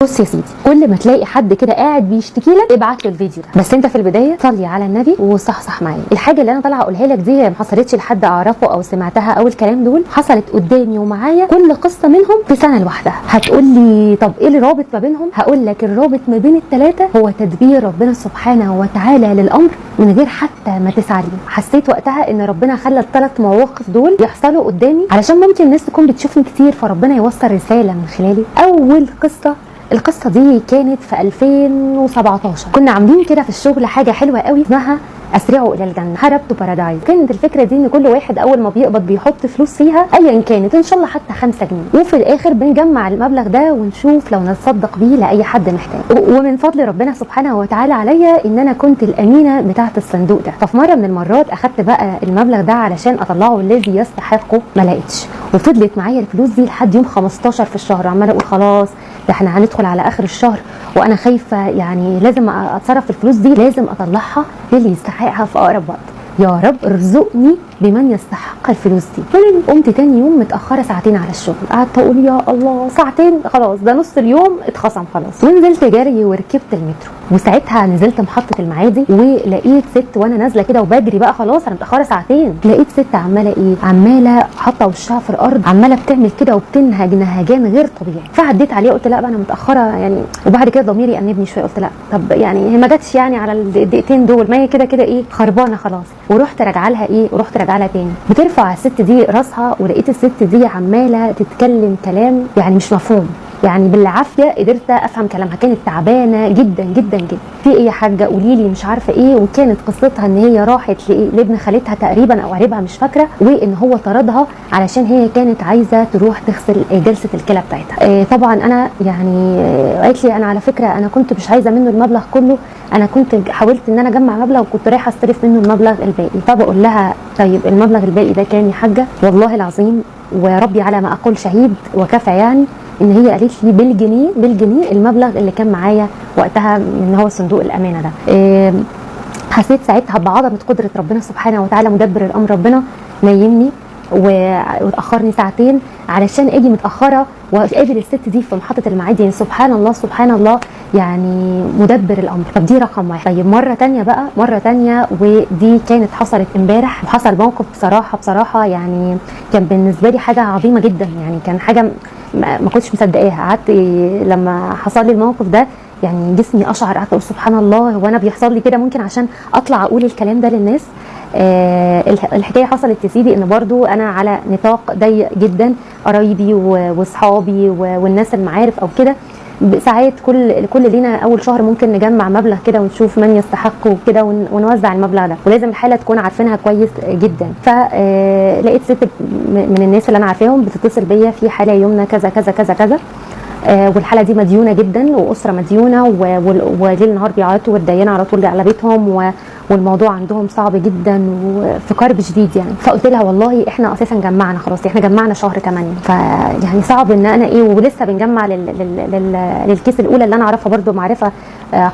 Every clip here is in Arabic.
بص يا سيدي، كل ما تلاقي حد كده قاعد بيشتكي لك ابعت له الفيديو ده، بس انت في البدايه صلي على النبي وصحصح معايا. الحاجه اللي انا طالعه اقولها لك دي ما حصلتش لحد اعرفه او سمعتها او الكلام دول، حصلت قدامي ومعايا كل قصه منهم في سنه لوحدها. هتقول لي طب ايه الرابط ما بينهم؟ هقول لك الرابط ما بين الثلاثه هو تدبير ربنا سبحانه وتعالى للامر من غير حتى ما تسعى ليه. حسيت وقتها ان ربنا خلى الثلاث مواقف دول يحصلوا قدامي علشان ممكن الناس تكون بتشوفني كتير، فربنا يوصل رساله من خلالي. اول القصه دي كانت في 2017. كنا عاملين كده في الشغل حاجه حلوه قوي اسمها اسرعوا الى الجنه، هرب تو بارادايس. كانت الفكره دي ان كل واحد اول ما بيقبض بيحط فلوس فيها ايا كانت، ان شاء الله حتى 5 جنيه، وفي الاخر بنجمع المبلغ ده ونشوف لو نتصدق بيه لاي حد محتاج. ومن فضل ربنا سبحانه وتعالى عليا ان انا كنت الامينه بتاعه الصندوق ده. ففي مره من المرات اخدت بقى المبلغ ده علشان اطلعه الذي يستحقه، ما لقيتش، وفضلت معايا الفلوس دي لحد يوم 15 في الشهر، عماله اقول خلاص ده احنا هندخل على اخر الشهر وانا خايفه، يعني لازم اتصرف في الفلوس دي، لازم اطلعها للي يستحقها في اقرب وقت. يا رب ارزقني بمن يستحق الفلوس دي. قمت تاني يوم متاخره ساعتين على الشغل، قعدت اقول يا الله ساعتين، خلاص ده نص اليوم اتخصم خلاص. ونزلت جري وركبت المترو، وساعتها نزلت محطه المعادي ولقيت ست وانا نازله كده وبجري بقى خلاص انا متاخره ساعتين، لقيت ست عماله حاطه وشها في الارض، عماله بتعمل كده وبتنهج نهجان غير طبيعي. فعديت عليها قلت لا بقى انا متاخره يعني، وبعد كده ضميري انبني شويه، قلت لا طب يعني هي ما جاتش يعني على الدقيقتين دول، ما هي كده كده ايه خربانه خلاص. ورحت راجعه لها ورحت راجعه لها تاني، بترفع الست دي راسها ولقيت الست دي عماله تتكلم كلام يعني مش مفهوم، يعني بالعافيه قدرت افهم كلامها، كانت تعبانه جدا جدا جدا. في ايه يا حاجه قولي لي مش عارفه ايه، وكانت قصتها ان هي راحت لابن خالتها تقريبا او قريبها مش فاكره، وان هو طردها علشان هي كانت عايزه تروح تغسل جلسه الكلى بتاعتها. طبعا انا يعني قالت لي انا على فكره انا كنت مش عايزه منه المبلغ كله، انا كنت حاولت ان انا اجمع مبلغ وكنت رايحه استلف منه المبلغ الباقي. فبقول لها طيب المبلغ الباقي ده كام يا حاجه؟ والله العظيم وربي على ما اقول شهيد وكفى، يعني ان هي قالت لي بالجنيه المبلغ اللي كان معايا وقتها من هو صندوق الامانه ده. حسيت ساعتها بعظمه قدره ربنا سبحانه وتعالى مدبر الامر. ربنا نيمني وتاخرني ساعتين علشان اجي متاخره واقابل الست دي في محطه المعادي. يعني سبحان الله سبحان الله، يعني مدبر الامر. طب دي رقم واحد. طيب مره تانية ودي كانت حصلت امبارح، وحصل موقف بصراحه يعني كان بالنسبه لي حاجه عظيمه جدا، يعني كان حاجه ما كنتش مصدقاها. قعدت لما حصل لي الموقف ده يعني جسمي اشعر، قعدت اقول سبحان الله وانا بيحصل لي كده، ممكن عشان اطلع اقول الكلام ده للناس. الحكايه حصلت يا سيدي ان برضو انا على نطاق ضيق جدا، قرايبي واصحابي والناس المعارف او كده، ساعات كل لينا اول شهر ممكن نجمع مبلغ كده ونشوف من يستحق وكده ونوزع المبلغ ده، ولازم الحاله تكون عارفينها كويس جدا. فلقيت ست من الناس اللي انا عارفاهم بتتصل بيا في حاله يومنا كذا كذا كذا كذا، والحاله دي مديونه جدا واسره مديونه وليل نهار بيعيطوا والديانه على طول على بيتهم، والموضوع عندهم صعب جدا وفي كرب شديد يعني. فقلت لها والله احنا اساسا جمعنا خلاص، احنا جمعنا شهر 8، فيعني صعب ان انا ولسه بنجمع للكيس الاولى اللي انا اعرفها برده معرفه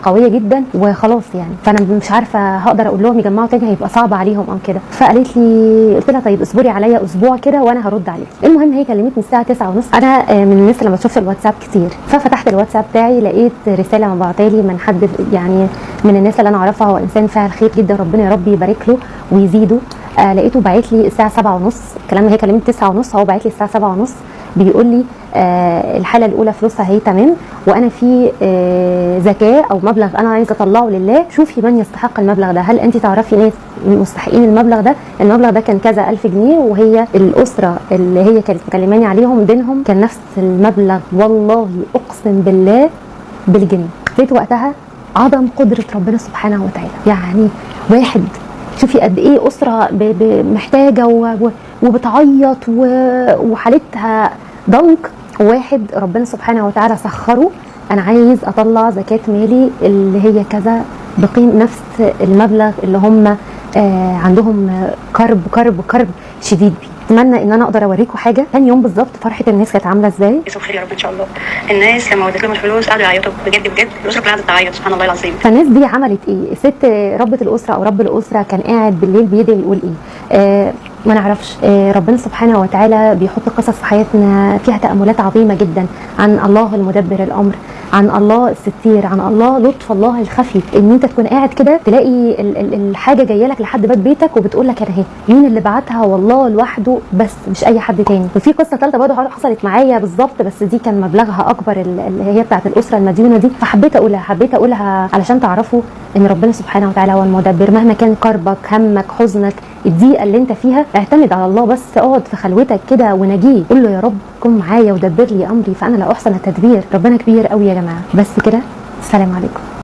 قويه جدا وخلاص يعني، فانا مش عارفه هقدر اقول لهم يجمعوا تاني، هيبقى صعب عليهم او كده. فقالت لي، قلت لها طيب اصبري عليا اسبوع كده وانا هرد عليك. المهم هي كلمتني الساعه 9:30. انا من الناس اللي ما بتشوفش الواتساب كتير، ففتحت الواتساب بتاعي لقيت رساله مبعوثه لي من حد يعني من الناس اللي انا اعرفها، هو انسان فاعل خير جدا، ربنا يا رب يبارك له ويزيده. لقيته باعت لي الساعه 7:30، الكلام هي كلمتني 9:30، هو باعت لي الساعه 7:30 بيقول لي الحاله الاولى فلوسها هي تمام، وانا في زكاه او مبلغ انا عايزه اطلعه لله، شوفي من يستحق المبلغ ده، هل انت تعرفي ناس مستحقين المبلغ ده؟ المبلغ ده كان كذا 1000 جنيه، وهي الاسره اللي هي كانت مكلماني عليهم دينهم كان نفس المبلغ، والله اقسم بالله بالجنيه. لقيت وقتها عظم قدره ربنا سبحانه وتعالى. يعني واحد شوفي قد ايه اسره محتاجه وبتعيط وحالتها ضنك، واحد ربنا سبحانه وتعالى سخره، انا عايز اطلع زكاه مالي اللي هي كذا بقيم نفس المبلغ اللي هم عندهم كرب شديد بيه. اتمنى ان انا اقدر اوريكم حاجه. ثاني يوم بالظبط فرحه الناس كانت عامله ازاي. يسوع خير يا رب ان شاء الله. الناس لما وديت لهم الفلوس قعدوا يعيطوا بجد الاسره كلها قعدت تعيط سبحان الله العظيم. فالناس دي عملت ايه؟ ست ربة الاسره او رب الاسره كان قاعد بالليل بيدعي يقول ايه؟ ما نعرفش. ربنا سبحانه وتعالى بيحط قصص في حياتنا فيها تأملات عظيمة جدا عن الله المدبر الأمر، عن الله الستير، عن الله لطف الله الخفي. ان انت تكون قاعد كده تلاقي الحاجه جايه لك لحد باب بيتك وبتقول لك انا اهي، مين اللي بعتها؟ والله لوحده بس، مش اي حد تاني. وفي قصه ثالثه برضه حصلت معايا بالظبط، بس دي كان مبلغها اكبر، اللي هي بتاعت الاسره المديونه دي، فحبيت اقولها علشان تعرفوا ان ربنا سبحانه وتعالى هو المدبر. مهما كان كربك، همك، حزنك، الضيقه اللي انت فيها، اعتمد على الله بس، اقعد في خلوتك كده ونجيه، قول له يا رب كن معايا ودبر لي امري فانا لا احسن التدبير. ربنا كبير قوي يا جماعه. بس كده، السلام عليكم.